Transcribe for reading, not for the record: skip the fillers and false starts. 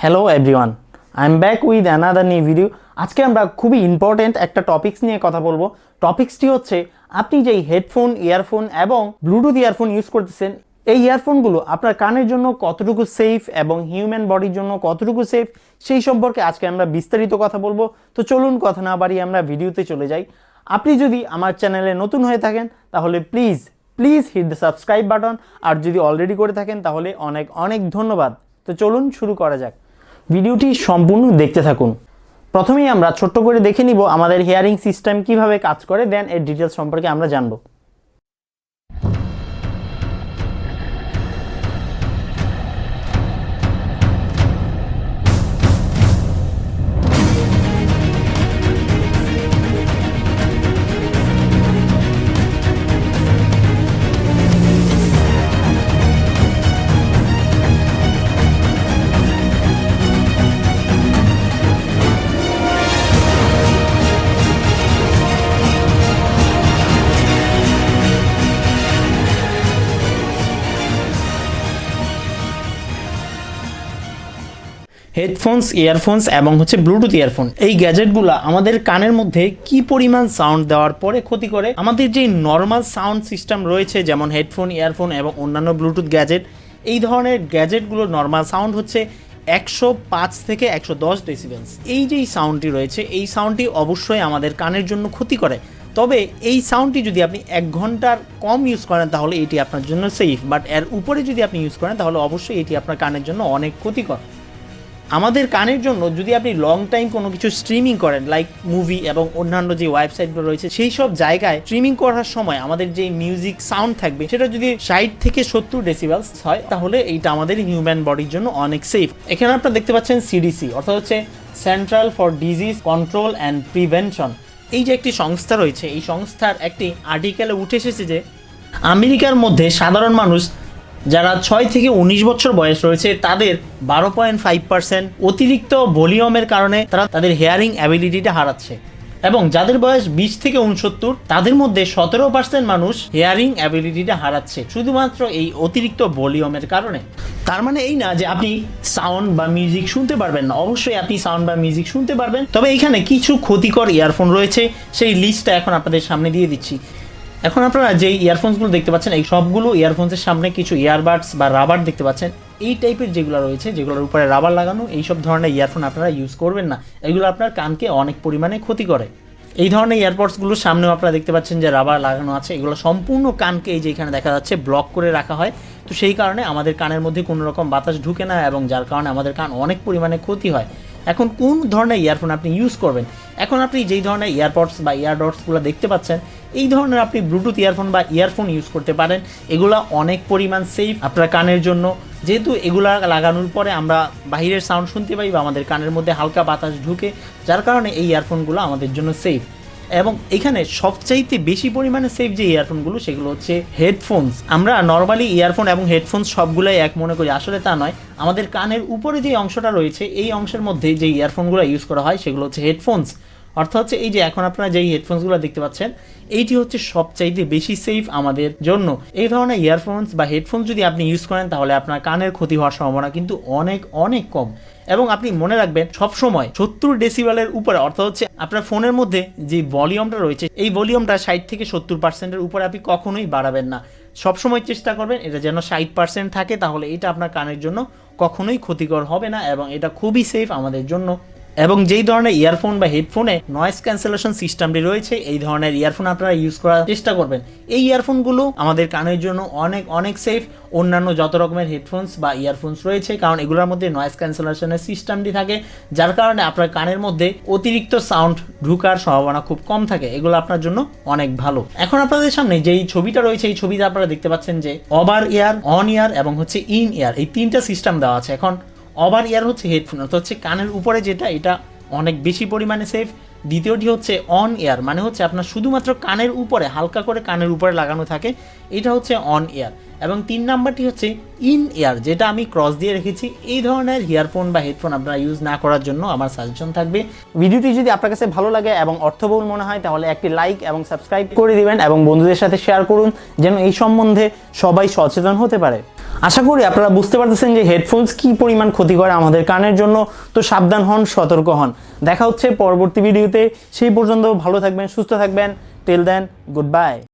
Hello everyone, I am back with another new video. আজকে আমরা খুবই ইম্পর্টেন্ট একটা টপিক্স নিয়ে কথা বলবো। টপিক্সটি হচ্ছে আপনি যেই হেডফোন, ইয়ারফোন এবং ব্লুটুথ ইয়ারফোন ইউজ করতেছেন, এই ইয়ারফোনগুলো আপনার কানের জন্য কতটুকু সেফ এবং হিউম্যান বডির জন্য কতটুকু সেফ সেই সম্পর্কে আজকে আমরা বিস্তারিত কথা বলবো। তো চলুন কথা না বাড়িয়ে আমরা ভিডিওতে চলে যাই। আপনি যদি আমার চ্যানেলে নতুন হয়ে থাকেন তাহলে please hit the subscribe button, আর যদি অলরেডি করে থাকেন তাহলে অনেক অনেক ধন্যবাদ। তো চলুন শুরু করা যাক, ভিডিওটি সম্পূর্ণ দেখতে থাকুন। প্রথমেই আমরা ছোট্ট করে দেখে নিব আমাদের হিয়ারিং সিস্টেম কিভাবে কাজ করে, দেন এর ডিটেলস সম্পর্কে আমরা জানবো। হেডফোনস, ইয়ারফোনস এবং ব্লুটুথ ইয়ারফোন, এই গ্যাজেটগুলো আমাদের কানের মধ্যে কি পরিমাণ সাউন্ড দেওয়ার পরে ক্ষতি করে, আমাদের যে নর্মাল সাউন্ড সিস্টেম রয়েছে যেমন হেডফোন, ইয়ারফোন এবং অন্যান্য ব্লুটুথ গ্যাজেট, এই ধরনের গ্যাজেটগুলোর নর্মাল সাউন্ড হচ্ছে 105 থেকে 110 ডেসিবেলস। এই যে সাউন্ডটি রয়েছে, এই সাউন্ডটি অবশ্যই আমাদের কানের জন্য ক্ষতি করে। তবে এই সাউন্ডটি যদি আপনি 1 ঘন্টার কম ইউজ করেন তাহলে এটি আপনার জন্য সেফ, বাট এর উপরে যদি আপনি ইউজ করেন তাহলে অবশ্যই এটি আপনার কানের জন্য অনেক ক্ষতিকর। আমাদের কানের জন্য যদি আপনি লং টাইম কোনো কিছু স্ট্রিমিং করেন, লাইক মুভি এবং অন্যান্য যে ওয়েবসাইটগুলো রয়েছে, সেই সব জায়গায় স্ট্রিমিং করার সময় আমাদের যে মিউজিক সাউন্ড থাকবে সেটা যদি 60 থেকে 70 ডেসিবেলস হয় তাহলে এইটা আমাদের হিউম্যান বডির জন্য অনেক সেফ। এখানে আপনারা দেখতে পাচ্ছেন সিডিসি, অর্থাৎ central for disease control and prevention. এই যে একটি সংস্থা রয়েছে, এই সংস্থার একটি আর্টিকেলে উঠে এসেছে যে আমেরিকার মধ্যে সাধারণ মানুষ যারা 6 থেকে 19 বছর বয়স রয়েছে তাদের 12.5% অতিরিক্ত ভলিউমের কারণে তারা তাদের হেয়ারিং অ্যাবিলিটিটা হারাচ্ছে, এবং যাদের বয়স 20 থেকে 69 তাদের মধ্যে 17% মানুষ হেয়ারিং অ্যাবিলিটিটা হারাচ্ছে শুধুমাত্র এই অতিরিক্ত ভলিউমের কারণে। তার মানে এই না যে আপনি সাউন্ড বা মিউজিক শুনতে পারবেন না, অবশ্যই আপনি সাউন্ড বা মিউজিক শুনতে পারবেন, তবে এখানে কিছু ক্ষতিকর ইয়ারফোন রয়েছে, সেই লিস্টটা এখন আপনাদের সামনে দিয়ে দিচ্ছি। এখন আপনারা যে ইয়ারফোনসগুলো দেখতে পাচ্ছেন, এই সবগুলো ইয়ারফোনসের সামনে কিছু ইয়ারবাডস বা রাবার দেখতে পাচ্ছেন। এই টাইপের যেগুলো রয়েছে, যেগুলোর উপরে রাবার লাগানো, এই সব ধরনের ইয়ারফোন আপনারা ইউজ করবেন না, এগুলো আপনার কানকে অনেক পরিমাণে ক্ষতি করে। এই ধরনের ইয়ারপডসগুলোর সামনেও আপনারা দেখতে পাচ্ছেন যে রাবার লাগানো আছে, এগুলো সম্পূর্ণ কানকে এই যে এখানে দেখা যাচ্ছে ব্লক করে রাখা হয়। তো সেই কারণে আমাদের কানের মধ্যে কোনো রকম বাতাস ঢুকে না, এবং যার কারণে আমাদের কান অনেক পরিমাণে ক্ষতি হয়। এখন কোন ধরনের ইয়ারফোন আপনি ইউজ করবেন? এখন আপনি যেই ধরনের ইয়ারপডস বা ইয়ারডটসগুলো দেখতে পাচ্ছেন, এই ধরনের আপনি ব্লুটুথ ইয়ারফোন বা ইয়ারফোন ইউজ করতে পারেন। এগুলো অনেক পরিমাণ সেফ আপনার কানের জন্য, যেহেতু এগুলা লাগানোর পরে আমরা বাহিরের সাউন্ড শুনতে পাই বা আমাদের কানের মধ্যে হালকা বাতাস ঢুকে, যার কারণে এই ইয়ারফোনগুলো আমাদের জন্য সেফ। এবং এখানে সবচাইতে বেশি পরিমাণে সেফ যে ইয়ারফোনগুলো সেগুলো হচ্ছে হেডফোনস। আমরা নর্মালি ইয়ারফোন এবং হেডফোনস সবগুলোই এক মনে করি, আসলে তা নয়। আমাদের কানের উপরে যে অংশটা রয়েছে, এই অংশের মধ্যে যে ইয়ারফোনগুলো ইউজ করা হয় সেগুলো হচ্ছে হেডফোনস। অর্থাৎ এই যে এখন আপনারা যেই হেডফোনসগুলো দেখতে পাচ্ছেন, এইটি হচ্ছে সবচাইতে বেশি সেফ আমাদের জন্য। এই ধরনের ইয়ারফোনস বা হেডফোনস যদি আপনি ইউজ করেন তাহলে আপনার কানের ক্ষতি হওয়ার সম্ভাবনা কিন্তু অনেক অনেক কম। এবং আপনি মনে রাখবেন সবসময় 70 ডেসিবেলের উপরে, অর্থাৎ আপনার ফোনের মধ্যে যে ভলিউমটা রয়েছে, এই ভলিউমটা 60 থেকে 70%-এর উপরে আপনি কখনোই বাড়াবেন না। সবসময় চেষ্টা করবেন এটা যেন 60% থাকে, তাহলে এটা আপনার কানের জন্য কখনোই ক্ষতিকর হবে না এবং এটা খুবই সেফ আমাদের জন্য। এবং যেই ধরনের ইয়ারফোন বা হেডফোনে নয়েজ ক্যান্সেলেশন সিস্টেমটি রয়েছে, এই ধরনের ইয়ারফোন আপনারা ইউজ করার চেষ্টা করবেন। এই ইয়ারফোনগুলো আমাদের কানের জন্য অনেক অনেক সেফ অন্যান্য যত রকমের হেডফোনস বা ইয়ারফোনস রয়েছে, কারণ এগুলোর মধ্যে নয়েজ ক্যান্সেলেশনের সিস্টেমটি থাকে, যার কারণে আপনার কানের মধ্যে অতিরিক্ত সাউন্ড ঢুকার সম্ভাবনা খুব কম থাকে। এগুলো আপনার জন্য অনেক ভালো। এখন আপনাদের সামনে যেই ছবিটা রয়েছে, এই ছবিতে আপনারা দেখতে পাচ্ছেন যে ওভার ইয়ার, অন ইয়ার এবং ইন ইয়ার, এই 3টা সিস্টেম দেওয়া আছে। এখন ওভার ইয়ার হচ্ছে হেডফোন, অর্থাৎ কানের উপরে যেটা, এটা অনেক বেশি পরিমাণে সেফ। দ্বিতীয়টি হচ্ছে অন ইয়ার, মানে আপনার শুধুমাত্র কানের উপরে হালকা করে কানের উপরে লাগানো থাকে, এটা হচ্ছে অন ইয়ার। এবং 3 নাম্বারটি হচ্ছে ইন ইয়ার, যেটা আমি ক্রস দিয়ে রেখেছি। এই ধরনের ইয়ারফোন বা হেডফোন আপনারা ইউজ না করার জন্য আমার সাজেশন থাকবে, ভিডিওটি যদি আপনার কাছে ভালো লাগে এবং অর্থবহুল মনে হয় তাহলে একটি লাইক এবং সাবস্ক্রাইব করে দিবেন এবং বন্ধুদের সাথে শেয়ার করুন, যেন এই সম্বন্ধে সবাই সচেতন হতে পারে। আশা করি আপনারা বুঝতে পারতেছেন যে হেডফোনস কি পরিমাণ ক্ষতি করে আমাদের কানের জন্য। তো সাবধান হন, সতর্ক হন। দেখা হচ্ছে পরবর্তী ভিডিওতে। সেই পর্যন্ত ভালো থাকবেন, সুস্থ থাকবেন। Till then, good bye.